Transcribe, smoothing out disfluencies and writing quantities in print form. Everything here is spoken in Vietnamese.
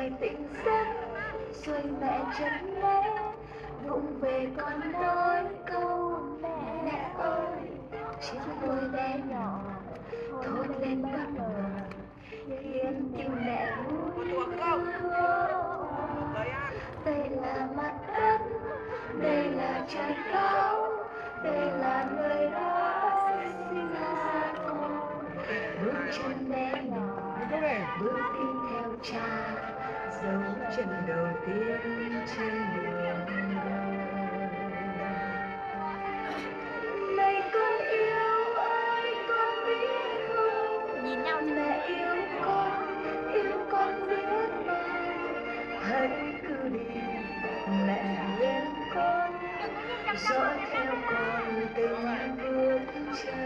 ngày tỉnh giấc rồi mẹ chân lẽ vụng về con nói câu mẹ ơi, chiếc đôi bé nhỏ thốt lên bất ngờ khiến tim mẹ vui. Đây là mặt đất, đây là trời cao, đây là nơi đó sinh ra con. Bước chân bé nhỏ bước đi theo cha, dấu chân đầu tiên trên đường đời. Này con yêu ơi, con biết không, nhìn nhau mẹ yêu con biết bao. Hãy cứ đi mẹ bên con, dõi theo con từng bước chân.